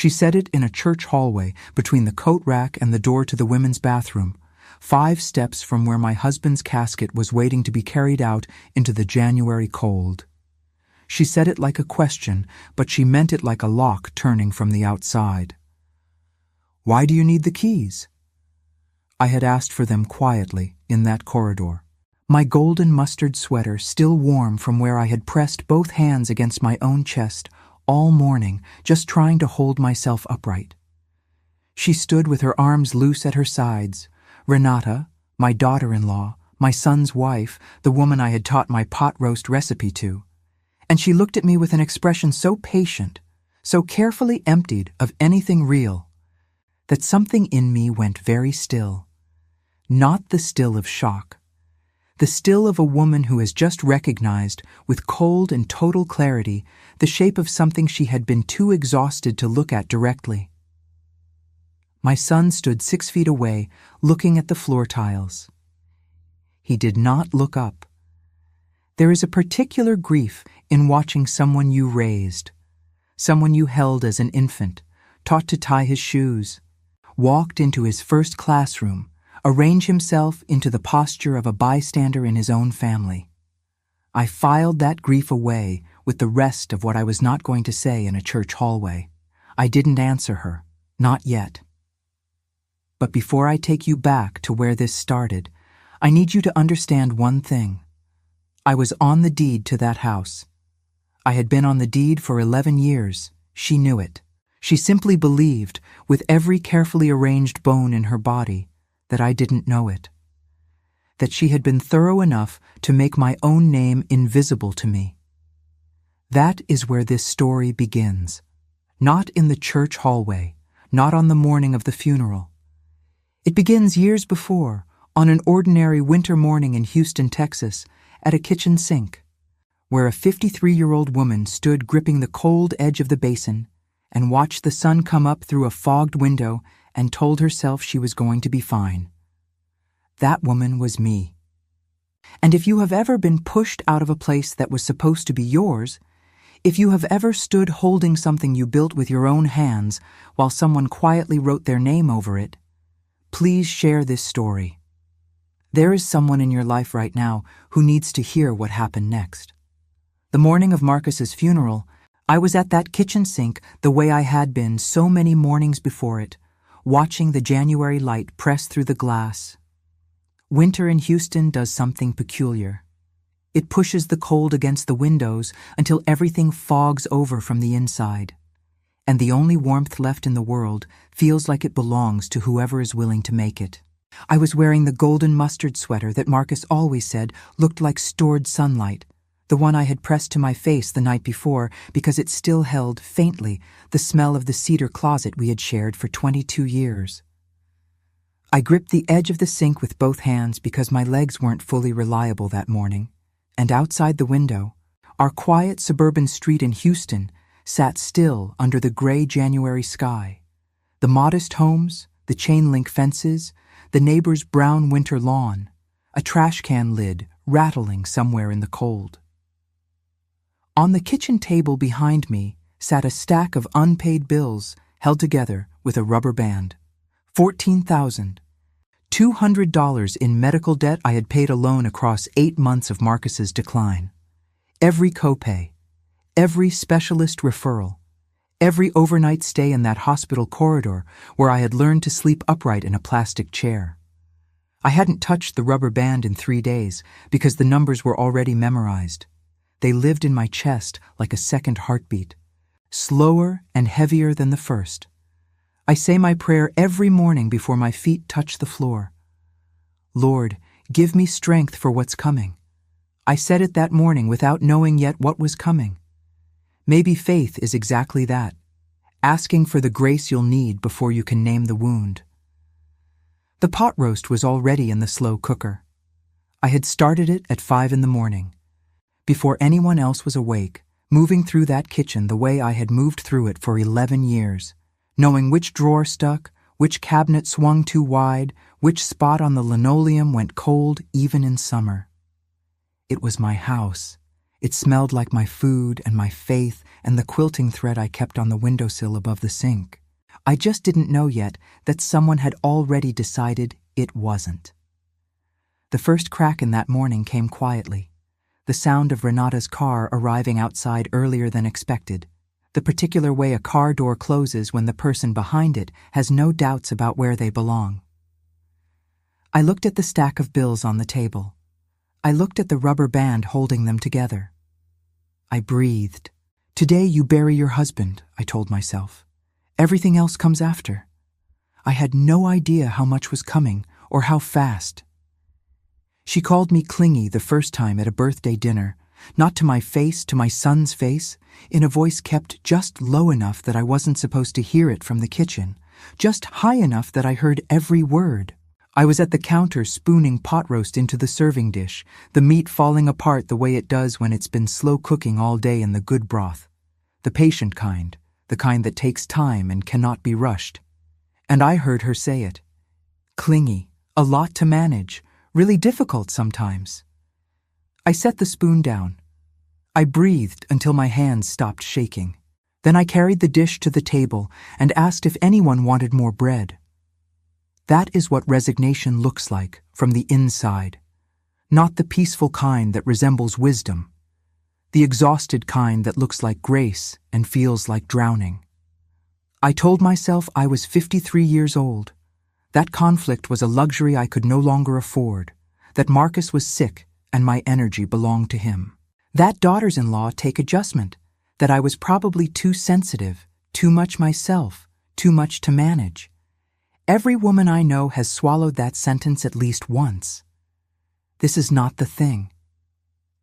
She set it in a church hallway between the coat rack and the door to the women's bathroom, 5 steps from where my husband's casket was waiting to be carried out into the January cold. She said it like a question, but she meant it like a lock turning from the outside. "Why do you need the keys?" I had asked for them quietly in that corridor, my golden mustard sweater still warm from where I had pressed both hands against my own chest all morning, just trying to hold myself upright. She stood with her arms loose at her sides. Renata, my daughter-in-law, my son's wife, the woman I had taught my pot roast recipe to. And she looked at me with an expression so patient, so carefully emptied of anything real, that something in me went very still. Not the still of shock. The still of a woman who has just recognized, with cold and total clarity, the shape of something she had been too exhausted to look at directly. My son stood 6 feet away, looking at the floor tiles. He did not look up. There is a particular grief in watching someone you raised, someone you held as an infant, taught to tie his shoes, walked into his first classroom, arrange himself into the posture of a bystander in his own family. I filed that grief away with the rest of what I was not going to say in a church hallway. I didn't answer her, not yet. But before I take you back to where this started, I need you to understand one thing. I was on the deed to that house. I had been on the deed for 11 years. She knew it. She simply believed, with every carefully arranged bone in her body, that I didn't know it. That she had been thorough enough to make my own name invisible to me. That is where this story begins. Not in the church hallway, not on the morning of the funeral. It begins years before, on an ordinary winter morning in Houston, Texas, at a kitchen sink, where a 53-year-old woman stood gripping the cold edge of the basin and watched the sun come up through a fogged window and told herself she was going to be fine. That woman was me. And if you have ever been pushed out of a place that was supposed to be yours, if you have ever stood holding something you built with your own hands while someone quietly wrote their name over it, please share this story. There is someone in your life right now who needs to hear what happened next. The morning of Marcus's funeral, I was at that kitchen sink the way I had been so many mornings before it, watching the January light press through the glass. Winter in Houston does something peculiar. It pushes the cold against the windows until everything fogs over from the inside, and the only warmth left in the world feels like it belongs to whoever is willing to make it. I was wearing the golden mustard sweater that Marcus always said looked like stored sunlight, the one I had pressed to my face the night before because it still held, faintly, the smell of the cedar closet we had shared for 22 years. I gripped the edge of the sink with both hands because my legs weren't fully reliable that morning, and outside the window, our quiet suburban street in Houston sat still under the gray January sky. The modest homes, the chain-link fences, the neighbor's brown winter lawn, a trash can lid rattling somewhere in the cold. On the kitchen table behind me sat a stack of unpaid bills held together with a rubber band. $14,200 in medical debt I had paid alone across 8 months of Marcus's decline. Every copay, every specialist referral, every overnight stay in that hospital corridor where I had learned to sleep upright in a plastic chair. I hadn't touched the rubber band in 3 days because the numbers were already memorized. They lived in my chest like a second heartbeat, slower and heavier than the first. I say my prayer every morning before my feet touch the floor. Lord, give me strength for what's coming. I said it that morning without knowing yet what was coming. Maybe faith is exactly that, asking for the grace you'll need before you can name the wound. The pot roast was already in the slow cooker. I had started it at 5 in the morning. Before anyone else was awake, moving through that kitchen the way I had moved through it for 11 years, knowing which drawer stuck, which cabinet swung too wide, which spot on the linoleum went cold even in summer. It was my house, It smelled like my food and my faith and the quilting thread I kept on the windowsill above the sink. I just didn't know yet that someone had already decided it wasn't. The first crack in that morning came quietly, the sound of Renata's car arriving outside earlier than expected, the particular way a car door closes when the person behind it has no doubts about where they belong. I looked at the stack of bills on the table. I looked at the rubber band holding them together. I breathed. Today you bury your husband, I told myself. Everything else comes after. I had no idea how much was coming or how fast. She called me clingy the first time at a birthday dinner, not to my face, to my son's face, in a voice kept just low enough that I wasn't supposed to hear it from the kitchen, just high enough that I heard every word. I was at the counter spooning pot roast into the serving dish, the meat falling apart the way it does when it's been slow cooking all day in the good broth, the patient kind, the kind that takes time and cannot be rushed. And I heard her say it. Clingy, a lot to manage, really difficult sometimes. I set the spoon down. I breathed until my hands stopped shaking. Then I carried the dish to the table and asked if anyone wanted more bread. That is what resignation looks like from the inside, not the peaceful kind that resembles wisdom, the exhausted kind that looks like grace and feels like drowning. I told myself I was 53 years old. That conflict was a luxury I could no longer afford, that Marcus was sick and my energy belonged to him. That daughters-in-law take adjustment, that I was probably too sensitive, too much myself, too much to manage. Every woman I know has swallowed that sentence at least once. This is not the thing.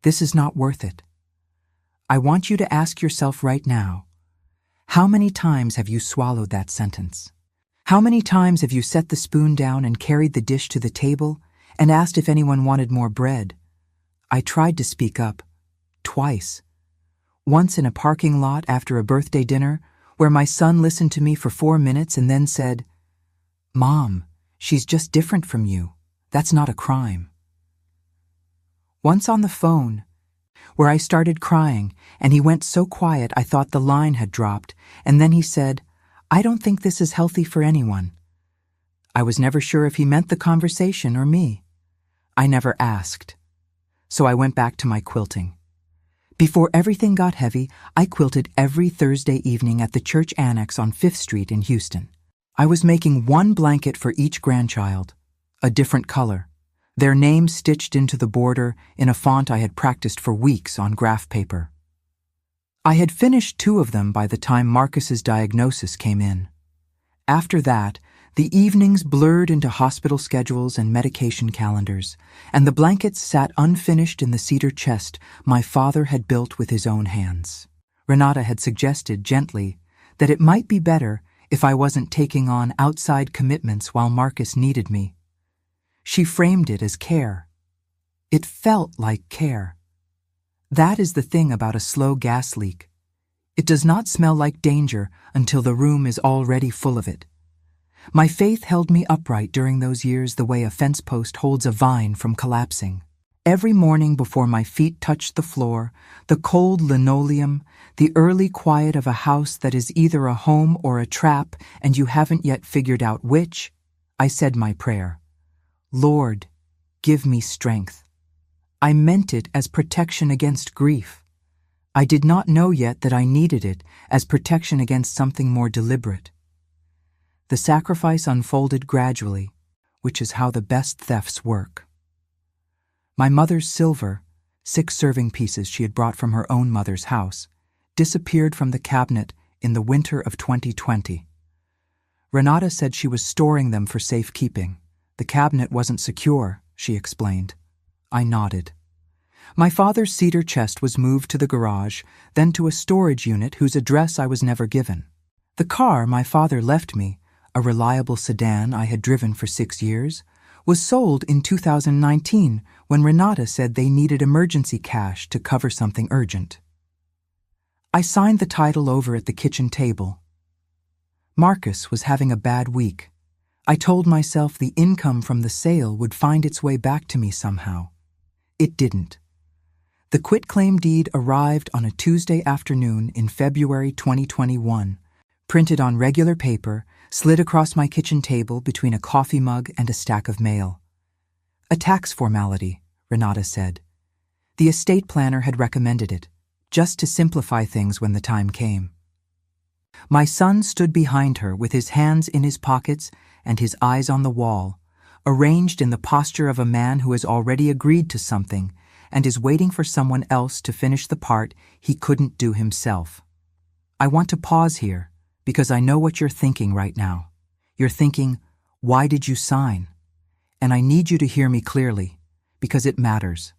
This is not worth it. I want you to ask yourself right now, how many times have you swallowed that sentence? How many times have you set the spoon down and carried the dish to the table and asked if anyone wanted more bread? I tried to speak up. Twice. Once in a parking lot after a birthday dinner where my son listened to me for 4 minutes and then said, "Mom, she's just different from you. That's not a crime." Once on the phone, where I started crying and he went so quiet I thought the line had dropped, and then he said, "I don't think this is healthy for anyone." I was never sure if he meant the conversation or me. I never asked. So I went back to my quilting. Before everything got heavy, I quilted every Thursday evening at the church annex on 5th Street in Houston. I was making one blanket for each grandchild, a different color, their names stitched into the border in a font I had practiced for weeks on graph paper. I had finished 2 of them by the time Marcus's diagnosis came in. After that, the evenings blurred into hospital schedules and medication calendars, and the blankets sat unfinished in the cedar chest my father had built with his own hands. Renata had suggested gently that it might be better if I wasn't taking on outside commitments while Marcus needed me. She framed it as care. It felt like care. That is the thing about a slow gas leak. It does not smell like danger until the room is already full of it. My faith held me upright during those years the way a fence post holds a vine from collapsing. Every morning before my feet touched the floor, the cold linoleum, the early quiet of a house that is either a home or a trap and you haven't yet figured out which, I said my prayer. Lord, give me strength. I meant it as protection against grief. I did not know yet that I needed it as protection against something more deliberate. The sacrifice unfolded gradually, which is how the best thefts work. My mother's silver, 6 serving pieces she had brought from her own mother's house, disappeared from the cabinet in the winter of 2020. Renata said she was storing them for safekeeping. The cabinet wasn't secure, she explained. I nodded. My father's cedar chest was moved to the garage, then to a storage unit whose address I was never given. The car my father left me, a reliable sedan I had driven for 6 years, was sold in 2019 when Renata said they needed emergency cash to cover something urgent. I signed the title over at the kitchen table. Marcus was having a bad week. I told myself the income from the sale would find its way back to me somehow. It didn't. The quitclaim deed arrived on a Tuesday afternoon in February 2021, printed on regular paper, slid across my kitchen table between a coffee mug and a stack of mail. A tax formality, Renata said. The estate planner had recommended it, just to simplify things when the time came. My son stood behind her with his hands in his pockets and his eyes on the wall, arranged in the posture of a man who has already agreed to something and is waiting for someone else to finish the part he couldn't do himself. I want to pause here because I know what you're thinking right now. You're thinking, why did you sign? And I need you to hear me clearly, because it matters.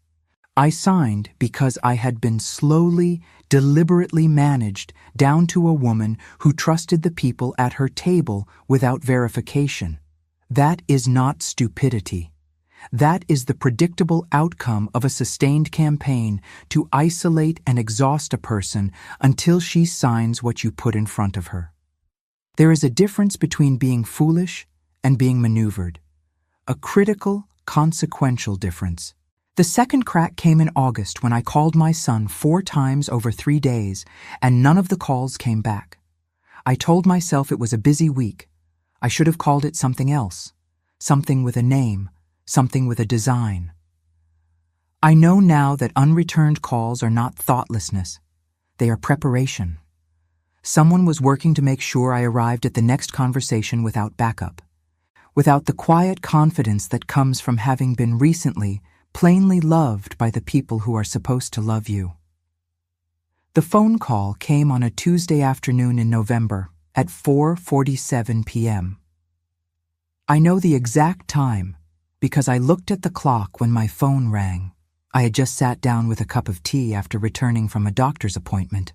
I signed because I had been slowly, deliberately managed down to a woman who trusted the people at her table without verification. That is not stupidity. That is the predictable outcome of a sustained campaign to isolate and exhaust a person until she signs what you put in front of her. There is a difference between being foolish and being maneuvered. A critical, consequential difference. The second crack came in August when I called my son 4 times over 3 days, and none of the calls came back. I told myself it was a busy week. I should have called it something else, something with a name, something with a design. I know now that unreturned calls are not thoughtlessness. They are preparation. Someone was working to make sure I arrived at the next conversation without backup, without the quiet confidence that comes from having been recently plainly loved by the people who are supposed to love you. The phone call came on a Tuesday afternoon in November at 4:47 p.m. I know the exact time because I looked at the clock when my phone rang. I had just sat down with a cup of tea after returning from a doctor's appointment,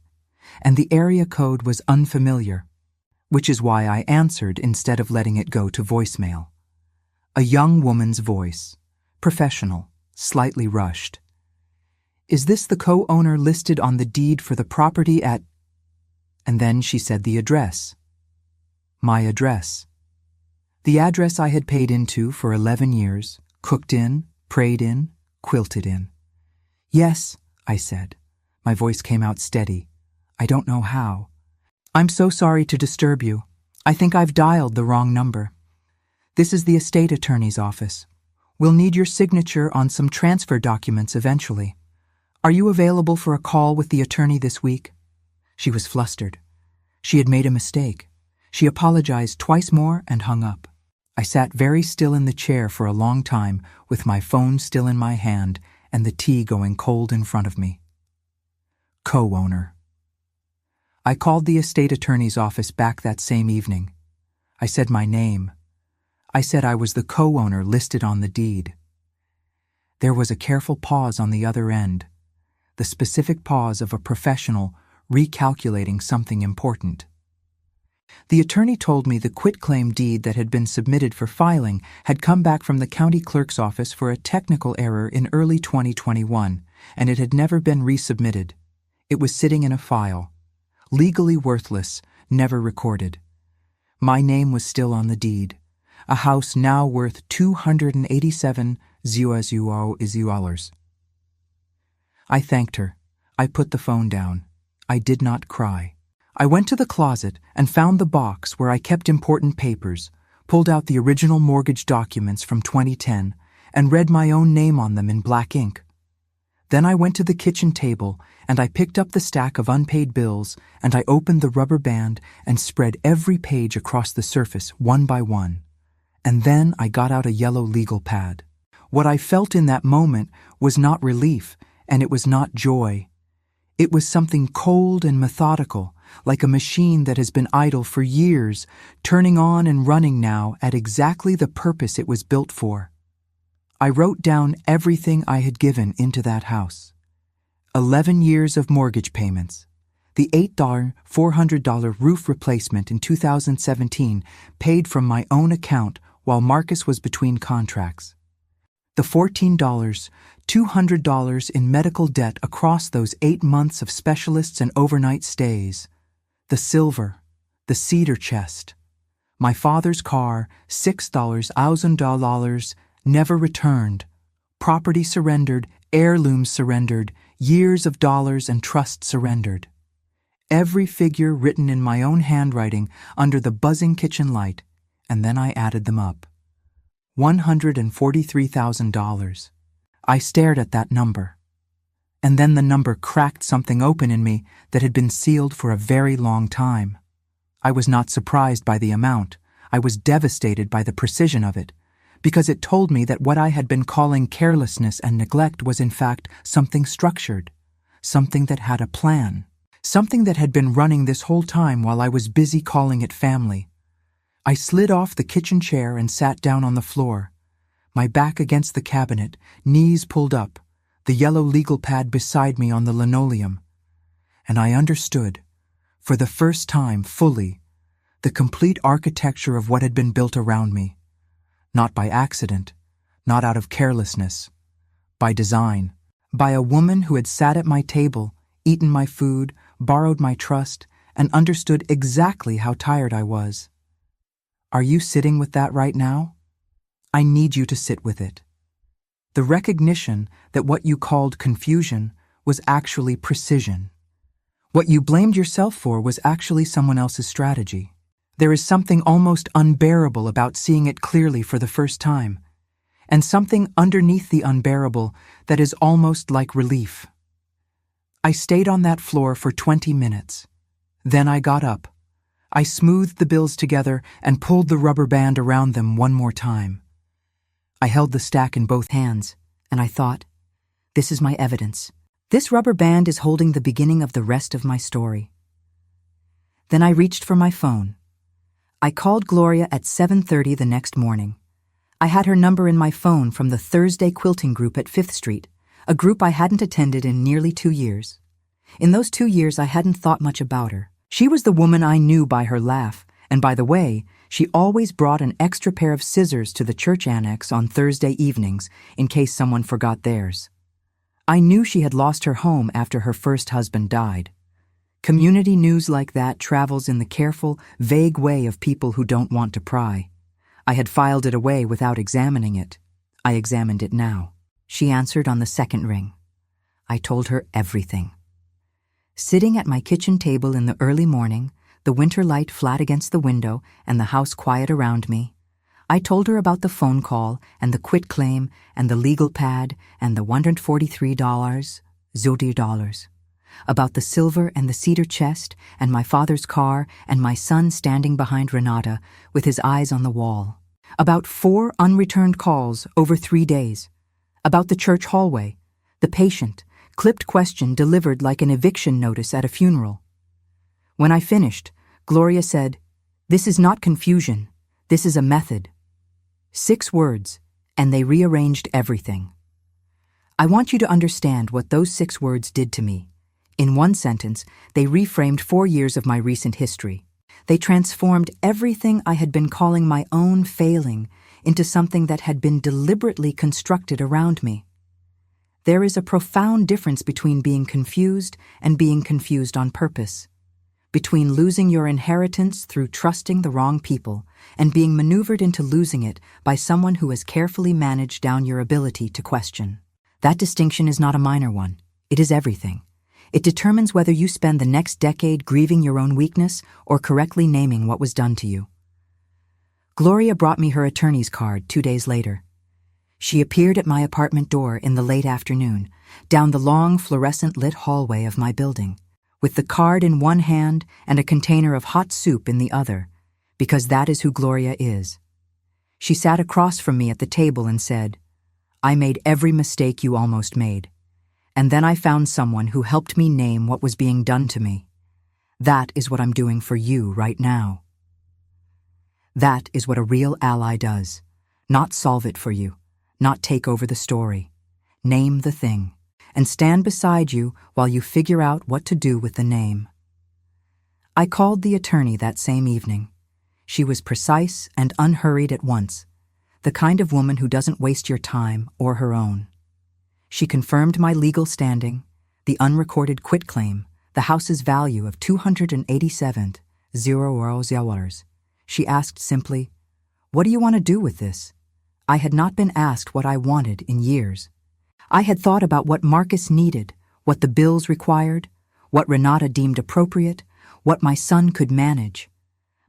and the area code was unfamiliar, which is why I answered instead of letting it go to voicemail. A young woman's voice, professional, slightly rushed. "Is this the co-owner listed on the deed for the property at..." And then she said the address. My address. The address I had paid into for 11 years, cooked in, prayed in, quilted in. "Yes," I said. My voice came out steady. "I don't know how. I'm so sorry to disturb you. I think I've dialed the wrong number. This is the estate attorney's office. We'll need your signature on some transfer documents eventually. Are you available for a call with the attorney this week?" She was flustered. She had made a mistake. She apologized twice more and hung up. I sat very still in the chair for a long time with my phone still in my hand and the tea going cold in front of me. Co-owner. I called the estate attorney's office back that same evening. I said my name. I said I was the co-owner listed on the deed. There was a careful pause on the other end, the specific pause of a professional recalculating something important. The attorney told me the quitclaim deed that had been submitted for filing had come back from the county clerk's office for a technical error in early 2021, and it had never been resubmitted. It was sitting in a file, legally worthless, never recorded. My name was still on the deed, a house now worth $287,000. I thanked her. I put the phone down. I did not cry. I went to the closet and found the box where I kept important papers, pulled out the original mortgage documents from 2010, and read my own name on them in black ink. Then I went to the kitchen table and I picked up the stack of unpaid bills and I opened the rubber band and spread every page across the surface one by one. And then I got out a yellow legal pad. What I felt in that moment was not relief, and it was not joy. It was something cold and methodical, like a machine that has been idle for years, turning on and running now at exactly the purpose it was built for. I wrote down everything I had given into that house. 11 years of mortgage payments, the $8,400 roof replacement in 2017 paid from my own account while Marcus was between contracts, the $14,200 in medical debt across those 8 months of specialists and overnight stays, the silver, the cedar chest, my father's car, $6,000 never returned, property surrendered, heirlooms surrendered, years of dollars and trust surrendered. Every figure written in my own handwriting under the buzzing kitchen light, and then I added them up. $143,000. I stared at that number. And then the number cracked something open in me that had been sealed for a very long time. I was not surprised by the amount. I was devastated by the precision of it, because it told me that what I had been calling carelessness and neglect was in fact something structured, something that had a plan, something that had been running this whole time while I was busy calling it family. I slid off the kitchen chair and sat down on the floor, my back against the cabinet, knees pulled up, the yellow legal pad beside me on the linoleum. And I understood, for the first time fully, the complete architecture of what had been built around me. Not by accident, not out of carelessness, by design, by a woman who had sat at my table, eaten my food, borrowed my trust, and understood exactly how tired I was. Are you sitting with that right now? I need you to sit with it. The recognition that what you called confusion was actually precision. What you blamed yourself for was actually someone else's strategy. There is something almost unbearable about seeing it clearly for the first time, and something underneath the unbearable that is almost like relief. I stayed on that floor for 20 minutes. Then I got up. I smoothed the bills together and pulled the rubber band around them one more time. I held the stack in both hands, and I thought, this is my evidence. This rubber band is holding the beginning of the rest of my story. Then I reached for my phone. I called Gloria at 7:30 the next morning. I had her number in my phone from the Thursday quilting group at 5th Street, a group I hadn't attended in nearly 2 years. In those 2 years, I hadn't thought much about her. She was the woman I knew by her laugh, and by the way, she always brought an extra pair of scissors to the church annex on Thursday evenings in case someone forgot theirs. I knew she had lost her home after her first husband died. Community news like that travels in the careful, vague way of people who don't want to pry. I had filed it away without examining it. I examined it now. She answered on the second ring. I told her everything. Sitting at my kitchen table in the early morning, the winter light flat against the window and the house quiet around me, I told her about the phone call and the quitclaim and the legal pad and the $143, $0, about the silver and the cedar chest and my father's car and my son standing behind Renata with his eyes on the wall, about 4 unreturned calls over 3 days, about the church hallway, the patient, clipped question delivered like an eviction notice at a funeral. When I finished, Gloria said, "This is not confusion, this is a method." 6 words, and they rearranged everything. I want you to understand what those 6 words did to me. In one sentence, they reframed 4 years of my recent history. They transformed everything I had been calling my own failing into something that had been deliberately constructed around me. There is a profound difference between being confused and being confused on purpose, between losing your inheritance through trusting the wrong people and being maneuvered into losing it by someone who has carefully managed down your ability to question. That distinction is not a minor one. It is everything. It determines whether you spend the next decade grieving your own weakness or correctly naming what was done to you. Gloria brought me her attorney's card 2 days later. She appeared at my apartment door in the late afternoon, down the long fluorescent-lit hallway of my building, with the card in one hand and a container of hot soup in the other, because that is who Gloria is. She sat across from me at the table and said, "I made every mistake you almost made. And then I found someone who helped me name what was being done to me. That is what I'm doing for you right now." That is what a real ally does. Not solve it for you, not take over the story. Name the thing, and stand beside you while you figure out what to do with the name. I called the attorney that same evening. She was precise and unhurried at once, the kind of woman who doesn't waste your time or her own. She confirmed my legal standing, the unrecorded quitclaim, the house's value of $287,000. She asked simply, "What do you want to do with this?" I had not been asked what I wanted in years. I had thought about what Marcus needed, what the bills required, what Renata deemed appropriate, what my son could manage.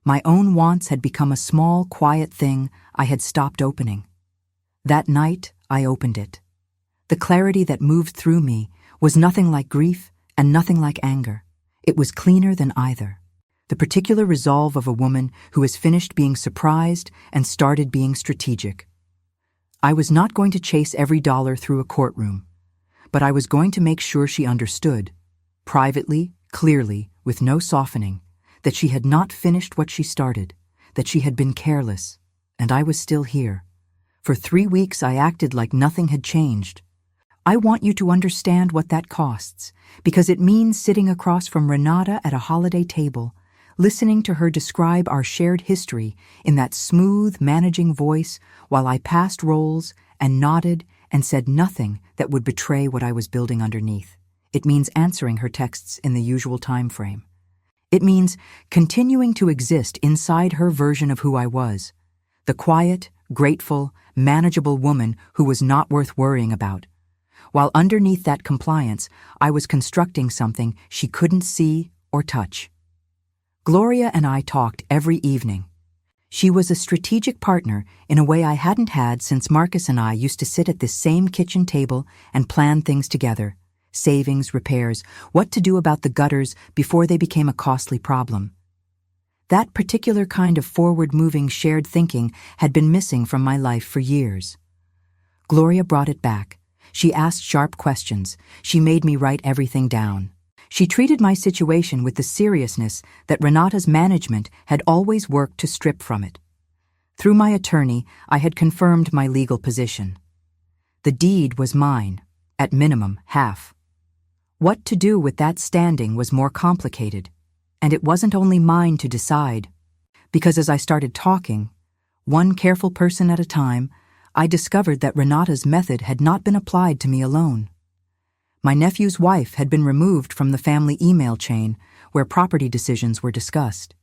My own wants had become a small, quiet thing I had stopped opening. That night, I opened it. The clarity that moved through me was nothing like grief and nothing like anger. It was cleaner than either. The particular resolve of a woman who has finished being surprised and started being strategic. I was not going to chase every dollar through a courtroom, but I was going to make sure she understood, privately, clearly, with no softening, that she had not finished what she started, that she had been careless, and I was still here. For 3 weeks I acted like nothing had changed. I want you to understand what that costs, because it means sitting across from Renata at a holiday table, listening to her describe our shared history in that smooth, managing voice while I passed rolls and nodded and said nothing that would betray what I was building underneath. It means answering her texts in the usual time frame. It means continuing to exist inside her version of who I was, the quiet, grateful, manageable woman who was not worth worrying about, while underneath that compliance I was constructing something she couldn't see or touch. Gloria and I talked every evening. She was a strategic partner in a way I hadn't had since Marcus and I used to sit at this same kitchen table and plan things together. Savings, repairs, what to do about the gutters before they became a costly problem. That particular kind of forward-moving shared thinking had been missing from my life for years. Gloria brought it back. She asked sharp questions. She made me write everything down. She treated my situation with the seriousness that Renata's management had always worked to strip from it. Through my attorney, I had confirmed my legal position. The deed was mine, at minimum, half. What to do with that standing was more complicated, and it wasn't only mine to decide, because as I started talking, one careful person at a time, I discovered that Renata's method had not been applied to me alone. My nephew's wife had been removed from the family email chain where property decisions were discussed.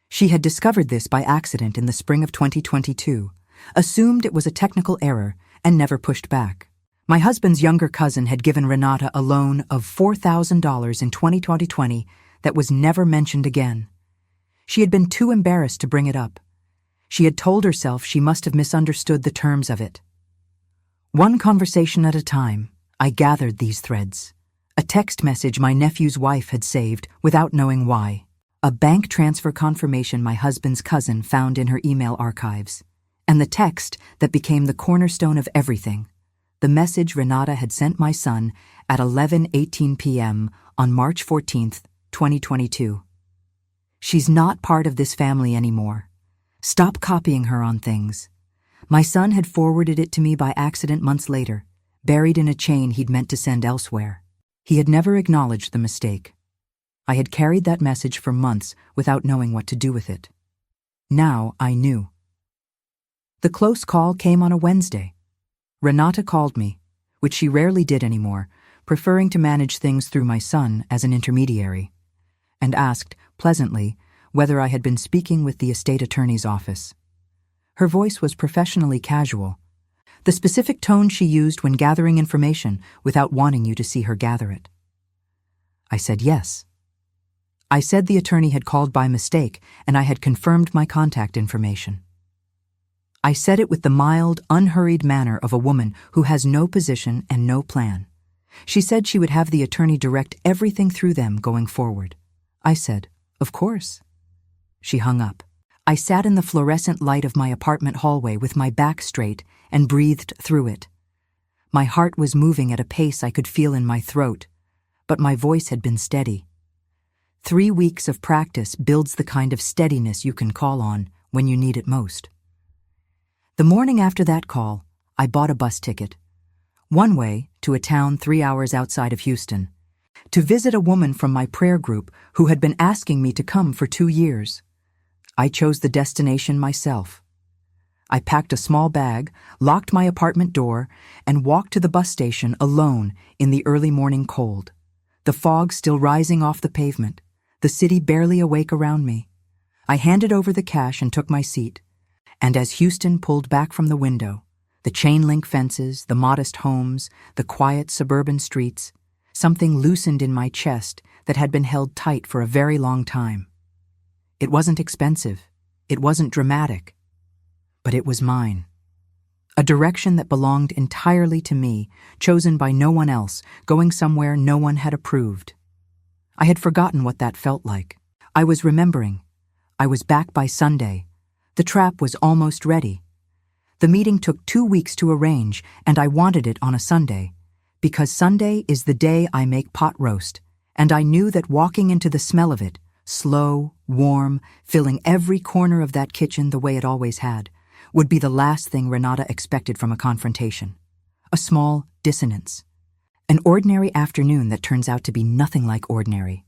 She had discovered this by accident in the spring of 2022, assumed it was a technical error, and never pushed back. My husband's younger cousin had given Renata a loan of $4,000 in 2020 that was never mentioned again. She had been too embarrassed to bring it up. She had told herself she must have misunderstood the terms of it. One conversation at a time, I gathered these threads. A text message my nephew's wife had saved without knowing why. A bank transfer confirmation my husband's cousin found in her email archives. And the text that became the cornerstone of everything. The message Renata had sent my son at 11:18 p.m. on March 14th, 2022. She's not part of this family anymore. Stop copying her on things. My son had forwarded it to me by accident months later, buried in a chain he'd meant to send elsewhere. He had never acknowledged the mistake. I had carried that message for months without knowing what to do with it. Now I knew. The close call came on a Wednesday. Renata called me, which she rarely did anymore, preferring to manage things through my son as an intermediary, and asked, pleasantly, whether I had been speaking with the estate attorney's office. Her voice was professionally casual, the specific tone she used when gathering information without wanting you to see her gather it. I said yes. I said the attorney had called by mistake and I had confirmed my contact information. I said it with the mild, unhurried manner of a woman who has no position and no plan. She said she would have the attorney direct everything through them going forward. I said, of course. She hung up. I sat in the fluorescent light of my apartment hallway with my back straight and breathed through it. My heart was moving at a pace I could feel in my throat, but my voice had been steady. 3 weeks of practice builds the kind of steadiness you can call on when you need it most. The morning after that call, I bought a bus ticket. One way to a town 3 hours outside of Houston, to visit a woman from my prayer group who had been asking me to come for 2 years. I chose the destination myself. I packed a small bag, locked my apartment door, and walked to the bus station alone in the early morning cold, the fog still rising off the pavement, the city barely awake around me. I handed over the cash and took my seat, and as Houston pulled back from the window, the chain-link fences, the modest homes, the quiet suburban streets, Something loosened in my chest that had been held tight for a very long time. It wasn't expensive. It wasn't dramatic. But it was mine. A direction that belonged entirely to me, chosen by no one else, going somewhere no one had approved. I had forgotten what that felt like. I was remembering. I was back by Sunday. The trap was almost ready. The meeting took 2 weeks to arrange, and I wanted it on a Sunday, because Sunday is the day I make pot roast, and I knew that walking into the smell of it, slow, warm, filling every corner of that kitchen the way it always had, would be the last thing Renata expected from a confrontation. A small dissonance. An ordinary afternoon that turns out to be nothing like ordinary.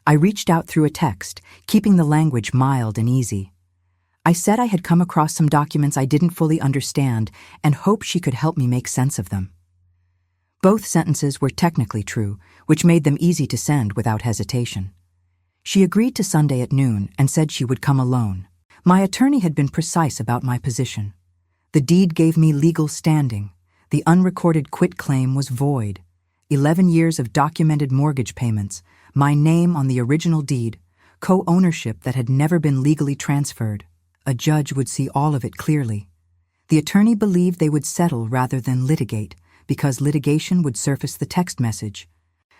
I reached out through a text, keeping the language mild and easy. I said I had come across some documents I didn't fully understand and hoped she could help me make sense of them. Both sentences were technically true, which made them easy to send without hesitation. She agreed to Sunday at noon and said she would come alone. My attorney had been precise about my position. The deed gave me legal standing. The unrecorded quitclaim was void. 11 years of documented mortgage payments, my name on the original deed, co-ownership that had never been legally transferred. A judge would see all of it clearly. The attorney believed they would settle rather than litigate, because litigation would surface the text message,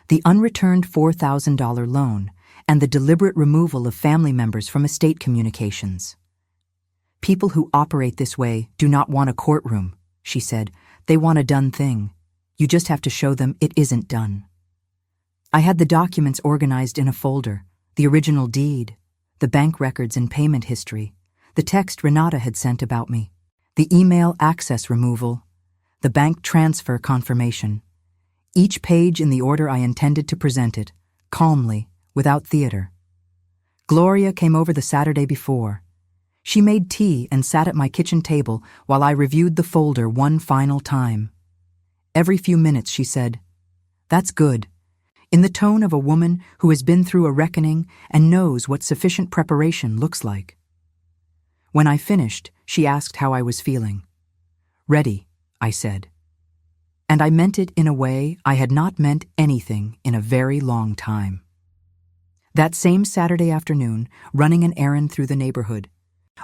the unreturned $4,000 loan, and the deliberate removal of family members from estate communications. People who operate this way do not want a courtroom, she said. They want a done thing. You just have to show them it isn't done. I had the documents organized in a folder, the original deed, the bank records and payment history, the text Renata had sent about me, the email access removal, the bank transfer confirmation, each page in the order I intended to present it, calmly, without theater. Gloria came over the Saturday before. She made tea and sat at my kitchen table while I reviewed the folder one final time. Every few minutes she said, "That's good," in the tone of a woman who has been through a reckoning and knows what sufficient preparation looks like. When I finished, she asked how I was feeling. "Ready," I said. And I meant it in a way I had not meant anything in a very long time. That same Saturday afternoon, running an errand through the neighborhood,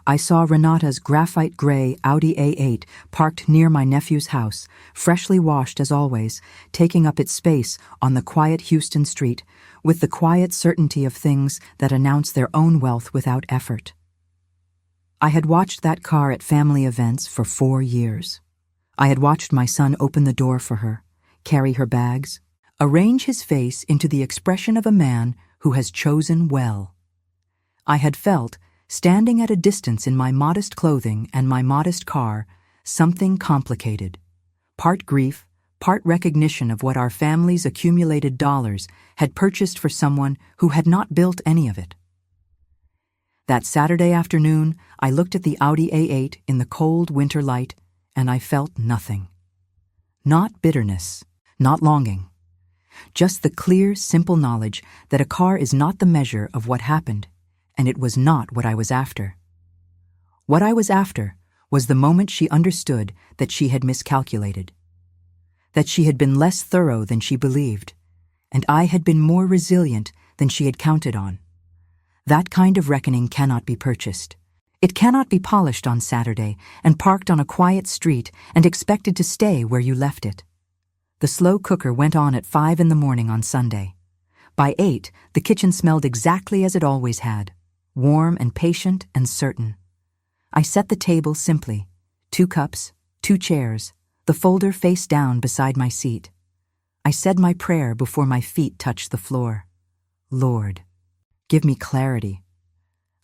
I saw Renata's graphite gray Audi A8 parked near my nephew's house, freshly washed as always, taking up its space on the quiet Houston street, with the quiet certainty of things that announce their own wealth without effort. I had watched that car at family events for 4 years. I had watched my son open the door for her, carry her bags, arrange his face into the expression of a man who has chosen well. I had felt, standing at a distance in my modest clothing and my modest car, something complicated. Part grief, part recognition of what our family's accumulated dollars had purchased for someone who had not built any of it. That Saturday afternoon, I looked at the Audi A8 in the cold winter light, and I felt nothing. Not bitterness, not longing. Just the clear, simple knowledge that a car is not the measure of what happened, and it was not what I was after. What I was after was the moment she understood that she had miscalculated, that she had been less thorough than she believed, and I had been more resilient than she had counted on. That kind of reckoning cannot be purchased. It cannot be polished on Saturday and parked on a quiet street and expected to stay where you left it. The slow cooker went on at 5 in the morning on Sunday. By 8, the kitchen smelled exactly as it always had, warm and patient and certain. I set the table simply, 2 cups, 2 chairs, the folder face down beside my seat. I said my prayer before my feet touched the floor. Lord, give me clarity.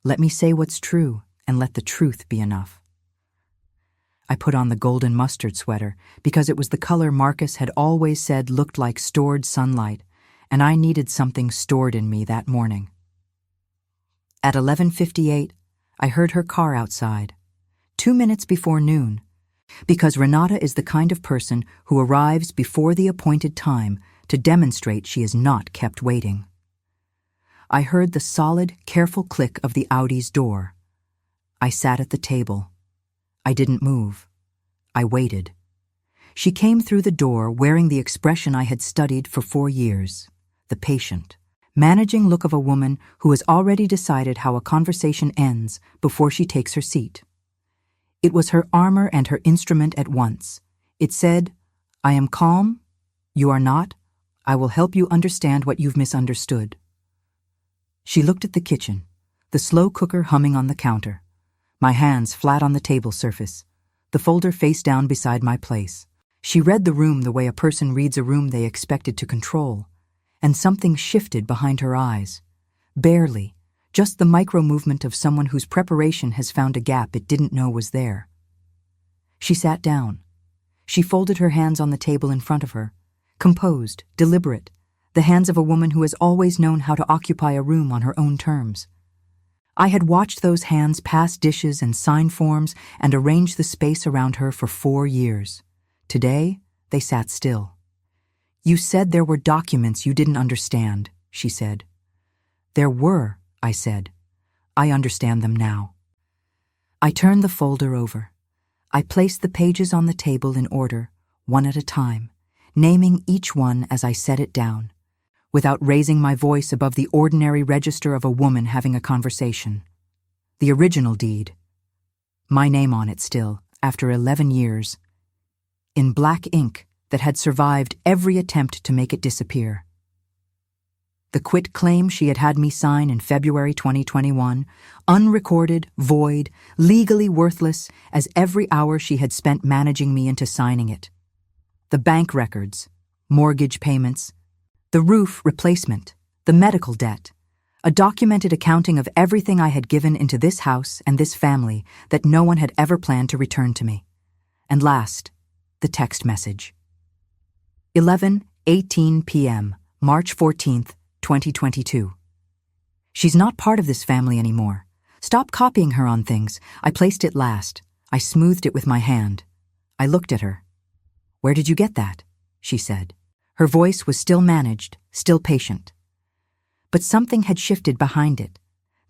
Let me say what's true, and let the truth be enough. I put on the golden mustard sweater because it was the color Marcus had always said looked like stored sunlight, and I needed something stored in me that morning. At 11:58, I heard her car outside, 2 minutes before noon, because Renata is the kind of person who arrives before the appointed time to demonstrate she is not kept waiting. I heard the solid, careful click of the Audi's door. I sat at the table. I didn't move. I waited. She came through the door wearing the expression I had studied for 4 years, the patient, managing look of a woman who has already decided how a conversation ends before she takes her seat. It was her armor and her instrument at once. It said, "I am calm, you are not, I will help you understand what you've misunderstood." She looked at the kitchen, the slow cooker humming on the counter, my hands flat on the table surface, the folder face down beside my place. She read the room the way a person reads a room they expected to control, and something shifted behind her eyes. Barely, just the micro-movement of someone whose preparation has found a gap it didn't know was there. She sat down. She folded her hands on the table in front of her, composed, deliberate, the hands of a woman who has always known how to occupy a room on her own terms. I had watched those hands pass dishes and sign forms and arrange the space around her for 4 years. Today, they sat still. "You said there were documents you didn't understand," she said. "There were," I said. "I understand them now." I turned the folder over. I placed the pages on the table in order, one at a time, naming each one as I set it down, without raising my voice above the ordinary register of a woman having a conversation. The original deed. My name on it still, after 11 years. In black ink that had survived every attempt to make it disappear. The quit claim she had had me sign in February 2021, unrecorded, void, legally worthless as every hour she had spent managing me into signing it. The bank records, mortgage payments, the roof replacement, the medical debt, a documented accounting of everything I had given into this house and this family that no one had ever planned to return to me. And last, the text message. 11:18 p.m., March 14th, 2022. "She's not part of this family anymore. Stop copying her on things." I placed it last. I smoothed it with my hand. I looked at her. "Where did you get that?" she said. Her voice was still managed, still patient. But something had shifted behind it,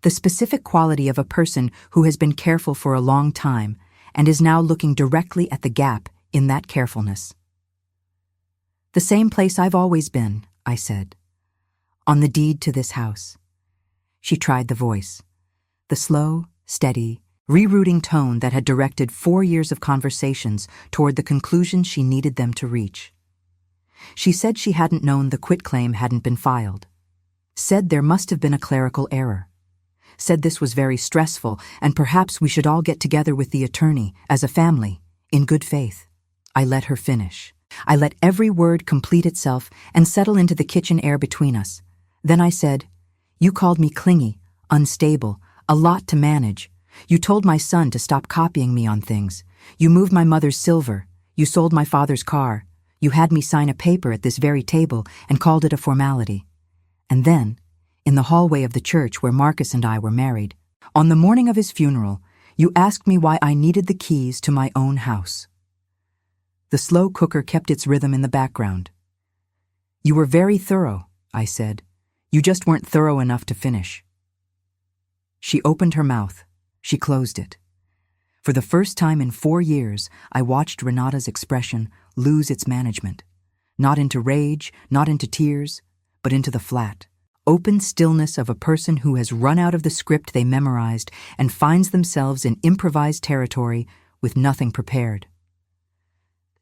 the specific quality of a person who has been careful for a long time and is now looking directly at the gap in that carefulness. "The same place I've always been," I said. "On the deed to this house." She tried the voice, the slow, steady, rerouting tone that had directed 4 years of conversations toward the conclusion she needed them to reach. She said she hadn't known the quitclaim hadn't been filed. Said there must have been a clerical error. Said this was very stressful and perhaps we should all get together with the attorney, as a family, in good faith. I let her finish. I let every word complete itself and settle into the kitchen air between us. Then I said, "You called me clingy, unstable, a lot to manage. You told my son to stop copying me on things. You moved my mother's silver. You sold my father's car. You had me sign a paper at this very table and called it a formality. And then, in the hallway of the church where Marcus and I were married, on the morning of his funeral, you asked me why I needed the keys to my own house." The slow cooker kept its rhythm in the background. "You were very thorough," I said. "You just weren't thorough enough to finish." She opened her mouth. She closed it. For the first time in 4 years, I watched Renata's expression lose its management. Not into rage, not into tears, but into the flat, open stillness of a person who has run out of the script they memorized and finds themselves in improvised territory with nothing prepared.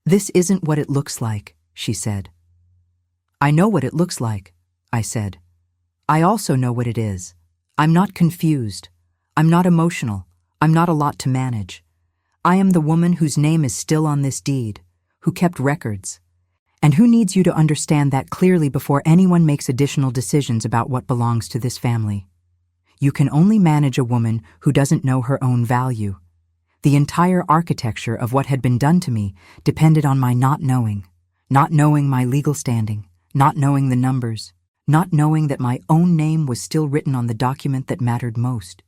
"This isn't what it looks like," she said. "I know what it looks like," I said. "I also know what it is. I'm not confused. I'm not emotional. I'm not a lot to manage. I am the woman whose name is still on this deed, who kept records, and who needs you to understand that clearly before anyone makes additional decisions about what belongs to this family. You can only manage a woman who doesn't know her own value. The entire architecture of what had been done to me depended on my not knowing my legal standing, not knowing the numbers, not knowing that my own name was still written on the document that mattered most.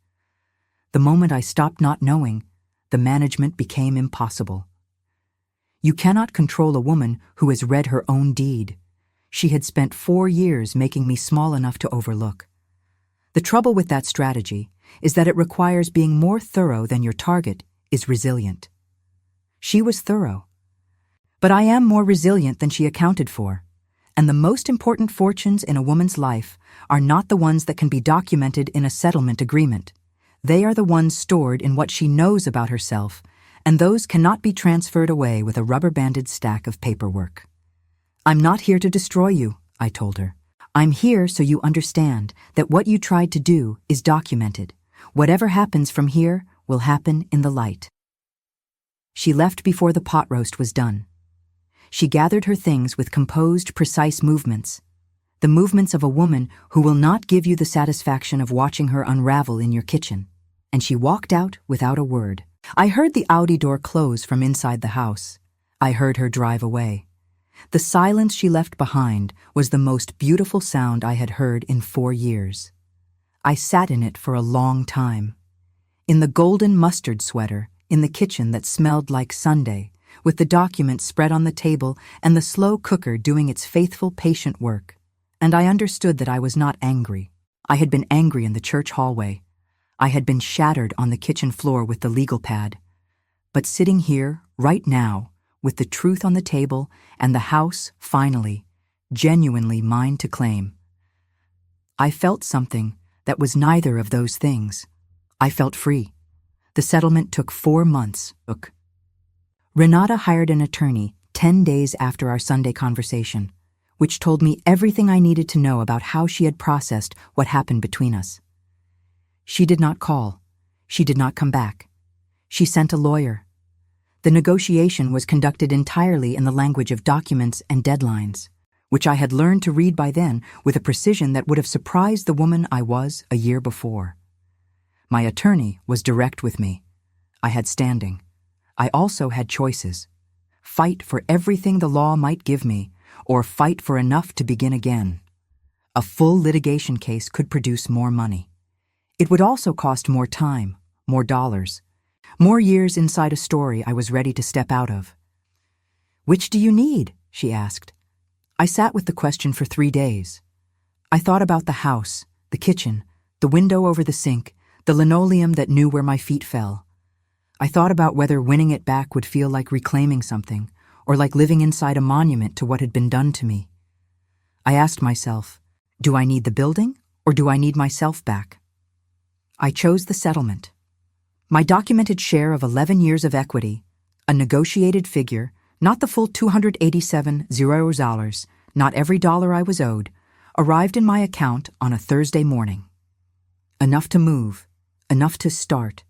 The moment I stopped not knowing, the management became impossible. You cannot control a woman who has read her own deed. She had spent 4 years making me small enough to overlook. The trouble with that strategy is that it requires being more thorough than your target is resilient. She was thorough. But I am more resilient than she accounted for. And the most important fortunes in a woman's life are not the ones that can be documented in a settlement agreement. They are the ones stored in what she knows about herself, and those cannot be transferred away with a rubber-banded stack of paperwork. I'm not here to destroy you, I told her. I'm here so you understand that what you tried to do is documented. Whatever happens from here will happen in the light. She left before the pot roast was done. She gathered her things with composed, precise movements, the movements of a woman who will not give you the satisfaction of watching her unravel in your kitchen. And she walked out without a word. I heard the Audi door close from inside the house. I heard her drive away. The silence she left behind was the most beautiful sound I had heard in 4 years. I sat in it for a long time. In the golden mustard sweater, in the kitchen that smelled like Sunday, with the documents spread on the table and the slow cooker doing its faithful, patient work. And I understood that I was not angry. I had been angry in the church hallway. I had been shattered on the kitchen floor with the legal pad. But sitting here, right now, with the truth on the table and the house, finally, genuinely mine to claim, I felt something that was neither of those things. I felt free. The settlement took 4 months. Renata hired an attorney 10 days after our Sunday conversation, which told me everything I needed to know about how she had processed what happened between us. She did not call. She did not come back. She sent a lawyer. The negotiation was conducted entirely in the language of documents and deadlines, which I had learned to read by then with a precision that would have surprised the woman I was a year before. My attorney was direct with me. I had standing. I also had choices. Fight for everything the law might give me, or fight for enough to begin again. A full litigation case could produce more money. It would also cost more time, more dollars, more years inside a story I was ready to step out of. "Which do you need?" she asked. I sat with the question for 3 days. I thought about the house, the kitchen, the window over the sink, the linoleum that knew where my feet fell. I thought about whether winning it back would feel like reclaiming something, or like living inside a monument to what had been done to me. I asked myself, do I need the building, or do I need myself back? I chose the settlement. My documented share of 11 years of equity, a negotiated figure, not the full $287, not every dollar I was owed, arrived in my account on a Thursday morning. Enough to move, enough to start,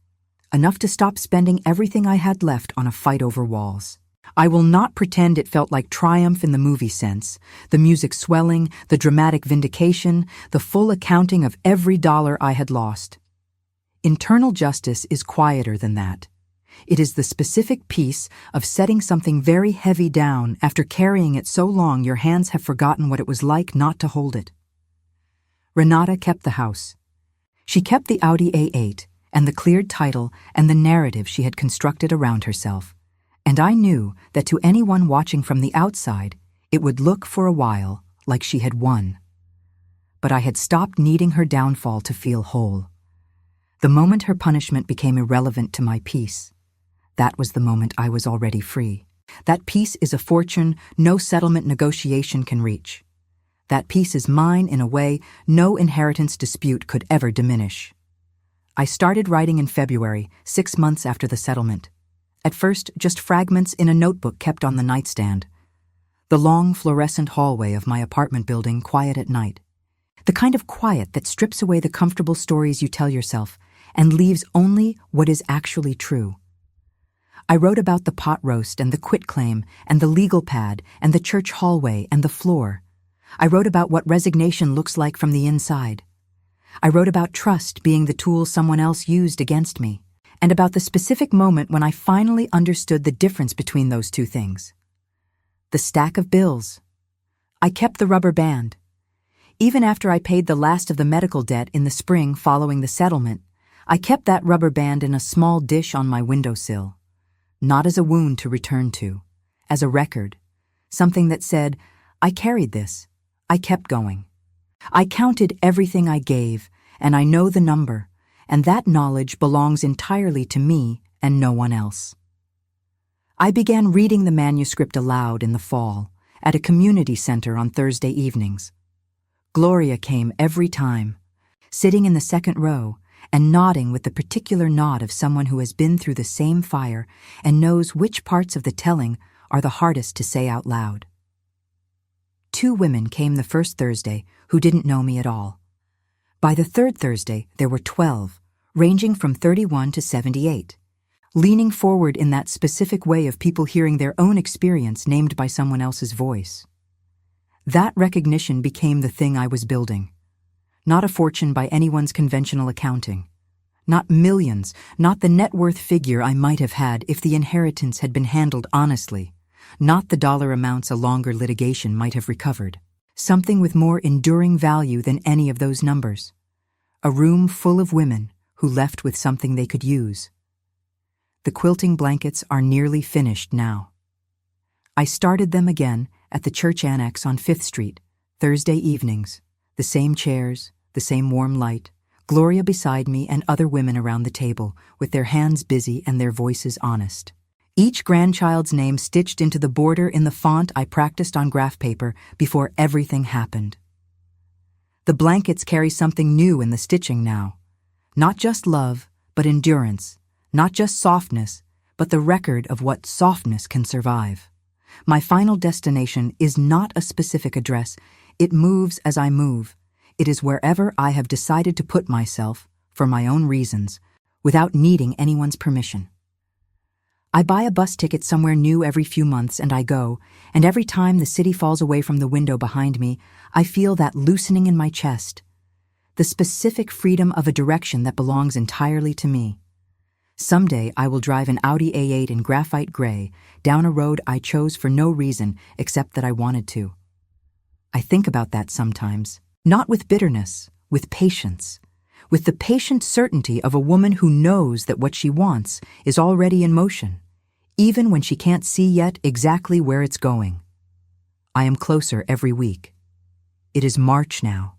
enough to stop spending everything I had left on a fight over walls. I will not pretend it felt like triumph in the movie sense, the music swelling, the dramatic vindication, the full accounting of every dollar I had lost. Internal justice is quieter than that. It is the specific peace of setting something very heavy down after carrying it so long your hands have forgotten what it was like not to hold it. Renata kept the house. She kept the Audi A8 and the cleared title and the narrative she had constructed around herself. And I knew that to anyone watching from the outside, it would look for a while like she had won. But I had stopped needing her downfall to feel whole. The moment her punishment became irrelevant to my peace, that was the moment I was already free. That peace is a fortune no settlement negotiation can reach. That peace is mine in a way no inheritance dispute could ever diminish. I started writing in February, 6 months after the settlement. At first, just fragments in a notebook kept on the nightstand. The long fluorescent hallway of my apartment building quiet at night. The kind of quiet that strips away the comfortable stories you tell yourself and leaves only what is actually true. I wrote about the pot roast and the quitclaim and the legal pad and the church hallway and the floor. I wrote about what resignation looks like from the inside. I wrote about trust being the tool someone else used against me, and about the specific moment when I finally understood the difference between those two things. The stack of bills. I kept the rubber band. Even after I paid the last of the medical debt in the spring following the settlement, I kept that rubber band in a small dish on my windowsill. Not as a wound to return to, as a record, something that said, I carried this, I kept going. I counted everything I gave, and I know the number, and that knowledge belongs entirely to me and no one else. I began reading the manuscript aloud in the fall, at a community center on Thursday evenings. Gloria came every time, sitting in the second row and nodding with the particular nod of someone who has been through the same fire and knows which parts of the telling are the hardest to say out loud. 2 women came the first Thursday who didn't know me at all. By the third Thursday, there were 12, ranging from 31 to 78, leaning forward in that specific way of people hearing their own experience named by someone else's voice. That recognition became the thing I was building. Not a fortune by anyone's conventional accounting. Not millions, not the net worth figure I might have had if the inheritance had been handled honestly. Not the dollar amounts a longer litigation might have recovered. Something with more enduring value than any of those numbers. A room full of women who left with something they could use. The quilting blankets are nearly finished now. I started them again at the church annex on 5th Street, Thursday evenings. The same chairs, the same warm light, Gloria beside me and other women around the table, with their hands busy and their voices honest. Each grandchild's name stitched into the border in the font I practiced on graph paper before everything happened. The blankets carry something new in the stitching now. Not just love, but endurance. Not just softness, but the record of what softness can survive. My final destination is not a specific address. It moves as I move. It is wherever I have decided to put myself, for my own reasons, without needing anyone's permission. I buy a bus ticket somewhere new every few months and I go, and every time the city falls away from the window behind me, I feel that loosening in my chest. The specific freedom of a direction that belongs entirely to me. Someday I will drive an Audi A8 in graphite gray down a road I chose for no reason except that I wanted to. I think about that sometimes, not with bitterness, with patience, with the patient certainty of a woman who knows that what she wants is already in motion, even when she can't see yet exactly where it's going. I am closer every week. It is March now.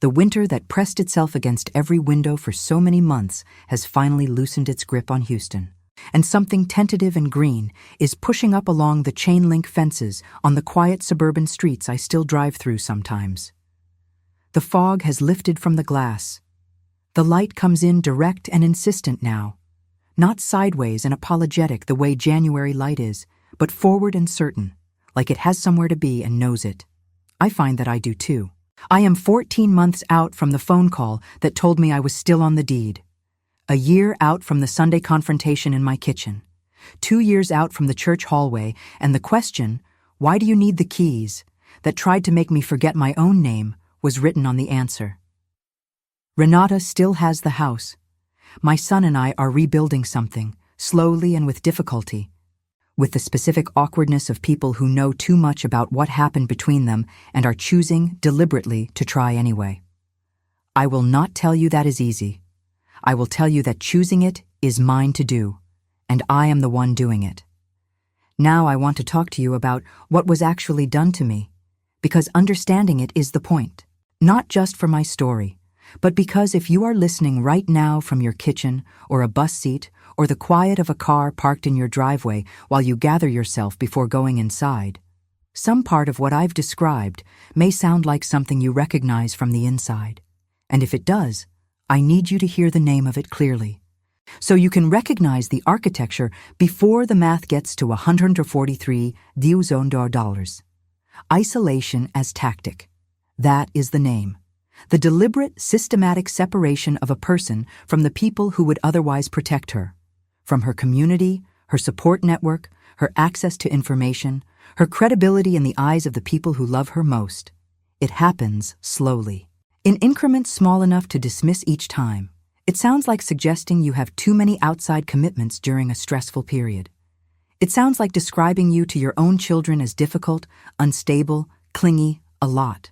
The winter that pressed itself against every window for so many months has finally loosened its grip on Houston, and something tentative and green is pushing up along the chain-link fences on the quiet suburban streets I still drive through sometimes. The fog has lifted from the glass. The light comes in direct and insistent now, not sideways and apologetic the way January light is, but forward and certain, like it has somewhere to be and knows it. I find that I do too. I am 14 months out from the phone call that told me I was still on the deed. A year out from the Sunday confrontation in my kitchen. 2 years out from the church hallway and the question, "Why do you need the keys?" that tried to make me forget my own name was written on the answer. Renata still has the house. My son and I are rebuilding something, slowly and with difficulty, with the specific awkwardness of people who know too much about what happened between them and are choosing deliberately to try anyway. I will not tell you that is easy. I will tell you that choosing it is mine to do, and I am the one doing it. Now I want to talk to you about what was actually done to me, because understanding it is the point, not just for my story, but because if you are listening right now from your kitchen or a bus seat or the quiet of a car parked in your driveway while you gather yourself before going inside, some part of what I've described may sound like something you recognize from the inside. And if it does, I need you to hear the name of it clearly, so you can recognize the architecture before the math gets to 143 $. Isolation as tactic. That is the name. The deliberate, systematic separation of a person from the people who would otherwise protect her, from her community, her support network, her access to information, her credibility in the eyes of the people who love her most. It happens slowly, in increments small enough to dismiss each time. It sounds like suggesting you have too many outside commitments during a stressful period. It sounds like describing you to your own children as difficult, unstable, clingy, a lot.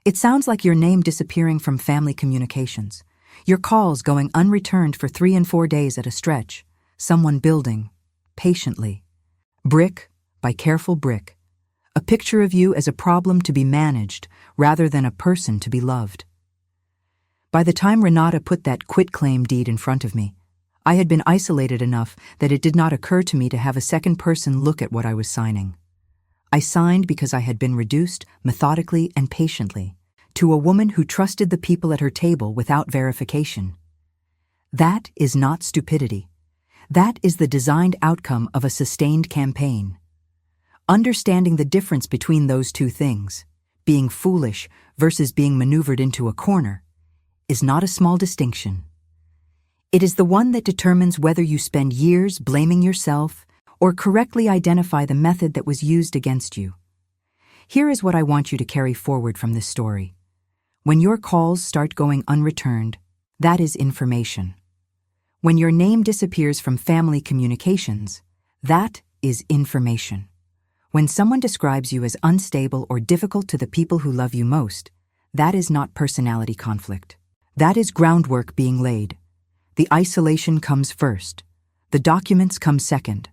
It sounds like your name disappearing from family communications, your calls going unreturned for 3 and 4 days at a stretch, someone building, patiently, brick by careful brick, a picture of you as a problem to be managed rather than a person to be loved. By the time Renata put that quitclaim deed in front of me, I had been isolated enough that it did not occur to me to have a second person look at what I was signing. I signed because I had been reduced, methodically and patiently, to a woman who trusted the people at her table without verification. That is not stupidity. That is the designed outcome of a sustained campaign. Understanding the difference between those two things, being foolish versus being maneuvered into a corner, is not a small distinction. It is the one that determines whether you spend years blaming yourself or correctly identify the method that was used against you. Here is what I want you to carry forward from this story. When your calls start going unreturned, that is information. When your name disappears from family communications, that is information. When someone describes you as unstable or difficult to the people who love you most, that is not personality conflict. That is groundwork being laid. The isolation comes first. The documents come second.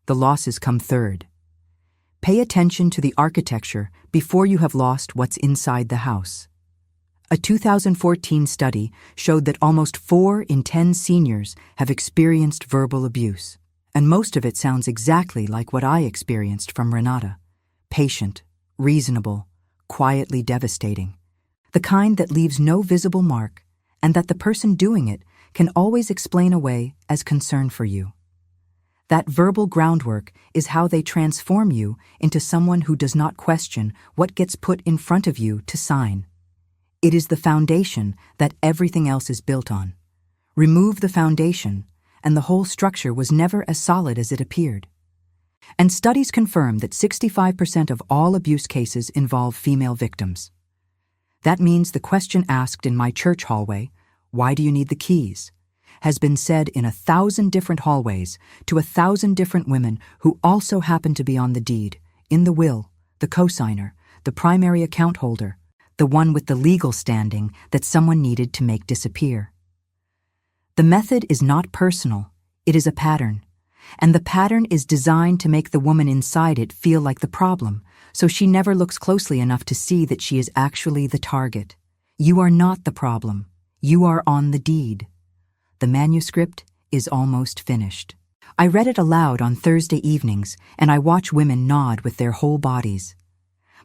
The losses come third. Pay attention to the architecture before you have lost what's inside the house. A 2014 study showed that almost 4 in 10 seniors have experienced verbal abuse, and most of it sounds exactly like what I experienced from Renata. Patient, reasonable, quietly devastating. The kind that leaves no visible mark, and that the person doing it can always explain away as concern for you. That verbal groundwork is how they transform you into someone who does not question what gets put in front of you to sign. It is the foundation that everything else is built on. Remove the foundation, and the whole structure was never as solid as it appeared. And studies confirm that 65% of all abuse cases involve female victims. That means the question asked in my church hallway, "Why do you need the keys?" has been said in 1,000 different hallways to 1,000 different women who also happen to be on the deed, in the will, the cosigner, the primary account holder, the one with the legal standing that someone needed to make disappear. The method is not personal, it is a pattern, and the pattern is designed to make the woman inside it feel like the problem, so she never looks closely enough to see that she is actually the target. You are not the problem. You are on the deed. The manuscript is almost finished. I read it aloud on Thursday evenings, and I watch women nod with their whole bodies.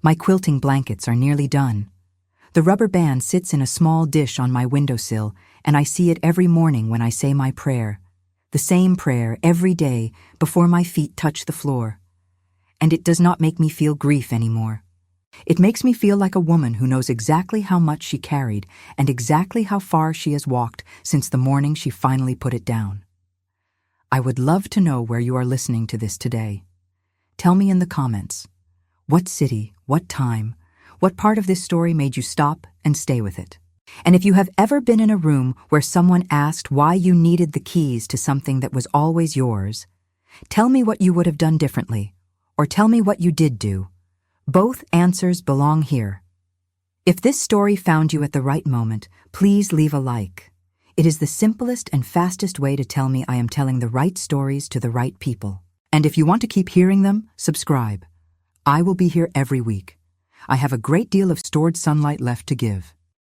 My quilting blankets are nearly done. The rubber band sits in a small dish on my windowsill, and I see it every morning when I say my prayer. The same prayer every day before my feet touch the floor. And it does not make me feel grief anymore. It makes me feel like a woman who knows exactly how much she carried and exactly how far she has walked since the morning she finally put it down. I would love to know where you are listening to this today. Tell me in the comments. What city, what time, what part of this story made you stop and stay with it? And if you have ever been in a room where someone asked why you needed the keys to something that was always yours, tell me what you would have done differently, or tell me what you did do. Both answers belong here. If this story found you at the right moment, please leave a like. It is the simplest and fastest way to tell me I am telling the right stories to the right people. And if you want to keep hearing them, subscribe. I will be here every week. I have a great deal of stored sunlight left to give.